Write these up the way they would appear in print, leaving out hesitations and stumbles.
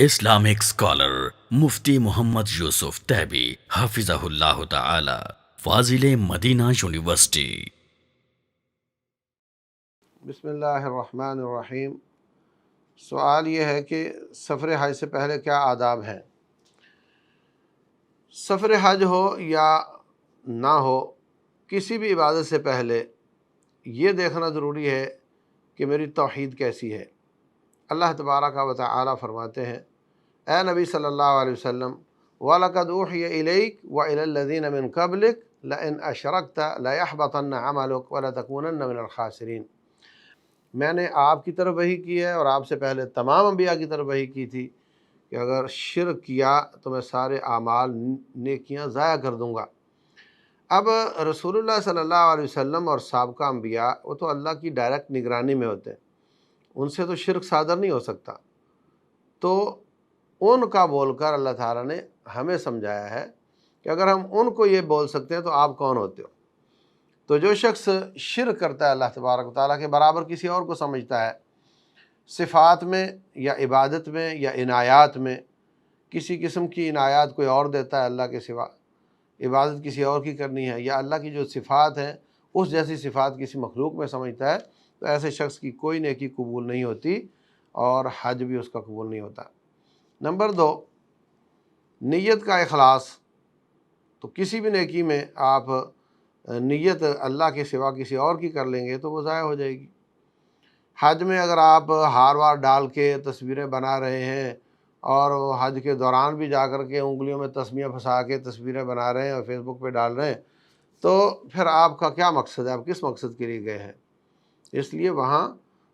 Islamic scholar Mufti Muhammad Yusuf Taibi Hafizahullah Ta'ala, Fazil Madina University. بسم اللہ الرحمن الرحیم۔ سوال یہ ہے کہ سفر حج سے پہلے کیا آداب ہیں؟ سفر حج ہو یا نہ ہو، کسی بھی عبادت سے پہلے یہ دیکھنا ضروری ہے کہ میری توحید کیسی ہے۔ اللہ تبارک و تعالی فرماتے ہیں، اے نبی صلی اللہ علیہ وسلم، وَلَقَدْ أُوحِيَ إِلَيْكَ وَإِلَى الَّذِينَ مِن قَبْلِكَ لَئِنْ أَشْرَكْتَ لَيَحْبَطَنَّ عَمَلُكَ وَلَتَكُونَنَّ مِنَ الْخَاسِرِينَ۔ میں نے آپ کی طرف وحی کی ہے اور آپ سے پہلے تمام انبیاء کی طرف وحی کی تھی کہ اگر شرک کیا تو میں سارے اعمال نیکیاں ضائع کر دوں گا۔ اب رسول اللہ صلی اللہ علیہ وسلم اور سابقہ انبیاء وہ تو اللہ کی ڈائریکٹ نگرانی میں ہوتے ہیں، ان سے تو شرک صادر نہیں ہو سکتا، تو ان کا بول کر اللہ تعالیٰ نے ہمیں سمجھایا ہے کہ اگر ہم ان کو یہ بول سکتے ہیں تو آپ کون ہوتے ہو؟ تو جو شخص شرک کرتا ہے اللہ تبارک و تعالیٰ کے برابر کسی اور کو سمجھتا ہے، صفات میں یا عبادت میں یا عنایات میں، کسی قسم کی عنایات کوئی اور دیتا ہے اللہ کے سوا، عبادت کسی اور کی کرنی ہے، یا اللہ کی جو صفات ہیں اس جیسی صفات کسی مخلوق میں سمجھتا ہے، تو ایسے شخص کی کوئی نیکی قبول نہیں ہوتی اور حج بھی اس کا قبول نہیں ہوتا۔ نمبر 2، نیت کا اخلاص۔ تو کسی بھی نیکی میں آپ نیت اللہ کے سوا کسی اور کی کر لیں گے تو وہ ضائع ہو جائے گی۔ حج میں اگر آپ ہار وار ڈال کے تصویریں بنا رہے ہیں اور حج کے دوران بھی جا کر کے انگلیوں میں تسمیہ پھنسا کے تصویریں بنا رہے ہیں اور فیس بک پہ ڈال رہے ہیں، تو پھر آپ کا کیا مقصد ہے؟ آپ کس مقصد کے لیے گئے ہیں؟ اس لیے وہاں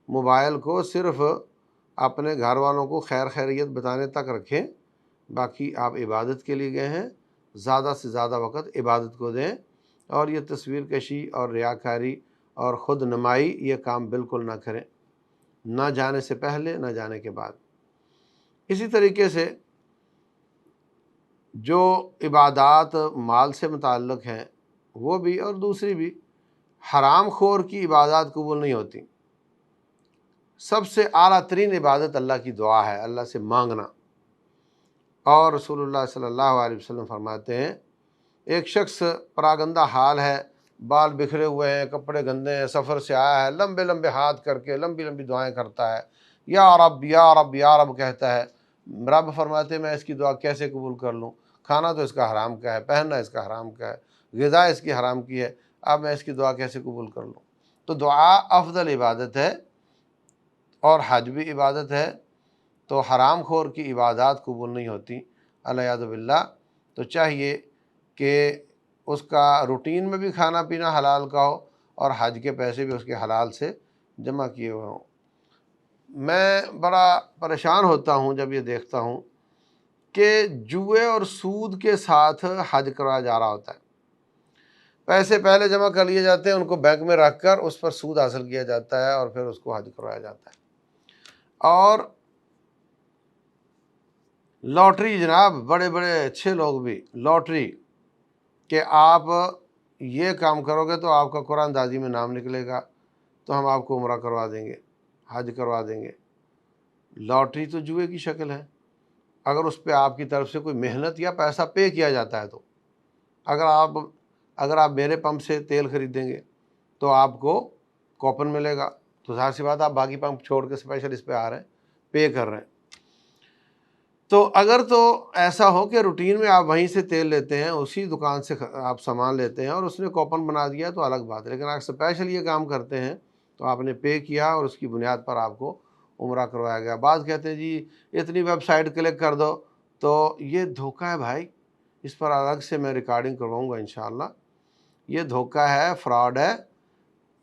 موبائل کو صرف اپنے گھر والوں کو خیر خیریت بتانے تک رکھیں، باقی آپ عبادت کے لیے گئے ہیں، زیادہ سے زیادہ وقت عبادت کو دیں، اور یہ تصویر کشی اور ریاکاری اور خود نمائی یہ کام بالکل نہ کریں، نہ جانے سے پہلے نہ جانے کے بعد۔ اسی طریقے سے جو عبادات مال سے متعلق ہیں وہ بھی اور دوسری بھی، حرام خور کی عبادات قبول نہیں ہوتی۔ سب سے اعلیٰ ترین عبادت اللہ کی دعا ہے، اللہ سے مانگنا، اور رسول اللہ صلی اللہ علیہ وسلم فرماتے ہیں ایک شخص پراگندہ حال ہے، بال بکھرے ہوئے ہیں، کپڑے گندے ہیں، سفر سے آیا ہے، لمبے لمبے ہاتھ کر کے لمبی لمبی دعائیں کرتا ہے، یا رب یا رب یا رب کہتا ہے، رب فرماتے ہیں میں اس کی دعا کیسے قبول کر لوں؟ کھانا تو اس کا حرام کا ہے، پہننا اس کا حرام کا ہے، غذا اس کی حرام کی ہے، اب میں اس کی دعا کیسے قبول کر لوں؟ تو دعا افضل عبادت ہے اور حج بھی عبادت ہے، تو حرام خور کی عبادات قبول نہیں ہوتی العیاذ باللہ۔ تو چاہیے کہ اس کا روٹین میں بھی کھانا پینا حلال کا ہو اور حج کے پیسے بھی اس کے حلال سے جمع کیے ہوئے ہوں۔ میں بڑا پریشان ہوتا ہوں جب یہ دیکھتا ہوں کہ جوئے اور سود کے ساتھ حج کرایا جا رہا ہوتا ہے، پیسے پہلے جمع کر لیے جاتے ہیں، ان کو بینک میں رکھ کر اس پر سود حاصل کیا جاتا ہے اور پھر اس کو حج کروایا جاتا ہے۔ اور لاٹری جناب، بڑے بڑے اچھے لوگ بھی لاٹری کہ آپ یہ کام کرو گے تو آپ کا قرآن دازی میں نام نکلے گا تو ہم آپ کو عمرہ کروا دیں گے، حج کروا دیں گے۔ لاٹری تو جوئے کی شکل ہے، اگر اس پہ آپ کی طرف سے کوئی محنت یا پیسہ پے کیا جاتا ہے تو اگر آپ میرے پمپ سے تیل خریدیں گے تو آپ کو کوپن ملے گا، تو ظاہر سی بات آپ باقی پمپ چھوڑ کے اسپیشل اس پہ آ رہے ہیں، پے کر رہے ہیں۔ تو اگر تو ایسا ہو کہ روٹین میں آپ وہیں سے تیل لیتے ہیں، اسی دکان سے آپ سامان لیتے ہیں اور اس نے کوپن بنا دیا تو الگ بات ہے، لیکن اگر اسپیشل یہ کام کرتے ہیں تو آپ نے پے کیا اور اس کی بنیاد پر آپ کو عمرہ کروایا گیا۔ بعض کہتے ہیں جی اتنی ویب سائٹ کلک کر دو، تو یہ دھوکہ ہے بھائی، اس پر الگ سے میں ریکارڈنگ کرواؤں گا انشاءاللہ۔ یہ دھوکہ ہے، فراڈ ہے،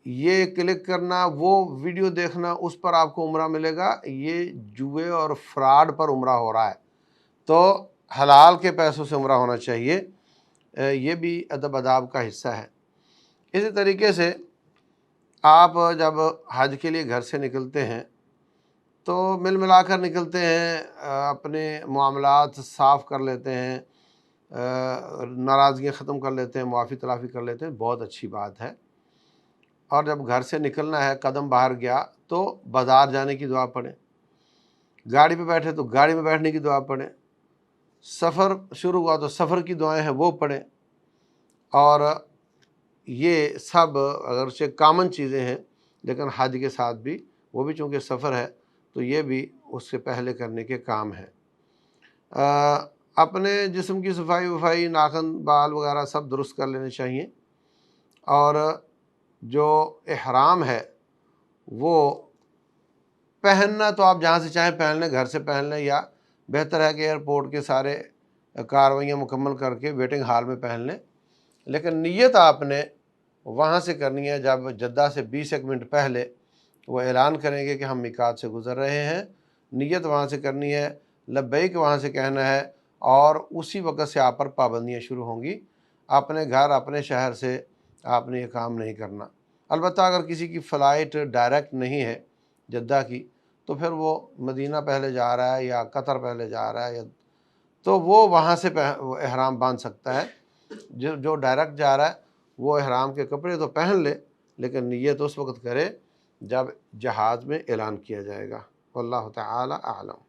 یہ کلک کرنا، وہ ویڈیو دیکھنا، اس پر آپ کو عمرہ ملے گا، یہ جوئے اور فراڈ پر عمرہ ہو رہا ہے۔ تو حلال کے پیسوں سے عمرہ ہونا چاہیے، یہ بھی ادب آداب کا حصہ ہے۔ اسی طریقے سے آپ جب حج کے لیے گھر سے نکلتے ہیں تو مل ملا کر نکلتے ہیں، اپنے معاملات صاف کر لیتے ہیں، ناراضگیاں ختم کر لیتے ہیں، معافی تلافی کر لیتے ہیں، بہت اچھی بات ہے۔ اور جب گھر سے نکلنا ہے، قدم باہر گیا تو بازار جانے کی دعا پڑھیں، گاڑی پہ بیٹھے تو گاڑی میں بیٹھنے کی دعا پڑھیں، سفر شروع ہوا تو سفر کی دعائیں ہیں وہ پڑھیں، اور یہ سب اگرچہ کامن چیزیں ہیں لیکن حج کے ساتھ بھی وہ بھی چونکہ سفر ہے تو یہ بھی اس سے پہلے کرنے کے کام ہیں۔ اپنے جسم کی صفائی وفائی، ناخن بال وغیرہ سب درست کر لینے چاہیے، اور جو احرام ہے وہ پہننا تو آپ جہاں سے چاہیں پہن لیں، گھر سے پہن لیں، یا بہتر ہے کہ ایئرپورٹ کے سارے کارروائیاں مکمل کر کے ویٹنگ ہال میں پہن لیں، لیکن نیت آپ نے وہاں سے کرنی ہے۔ جب جدہ سے 21 منٹ پہلے وہ اعلان کریں گے کہ ہم میقات سے گزر رہے ہیں، نیت وہاں سے کرنی ہے، لبیک وہاں سے کہنا ہے، اور اسی وقت سے آپ پر پابندیاں شروع ہوں گی۔ اپنے گھر اپنے شہر سے آپ نے یہ کام نہیں کرنا۔ البتہ اگر کسی کی فلائٹ ڈائریکٹ نہیں ہے جدہ کی، تو پھر وہ مدینہ پہلے جا رہا ہے یا قطر پہلے جا رہا ہے، تو وہ وہاں سے احرام باندھ سکتا ہے۔ جو ڈائریکٹ جا رہا ہے وہ احرام کے کپڑے تو پہن لے، لیکن نیت اس وقت کرے جب جہاز میں اعلان کیا جائے گا۔ واللہ تعالی اعلم۔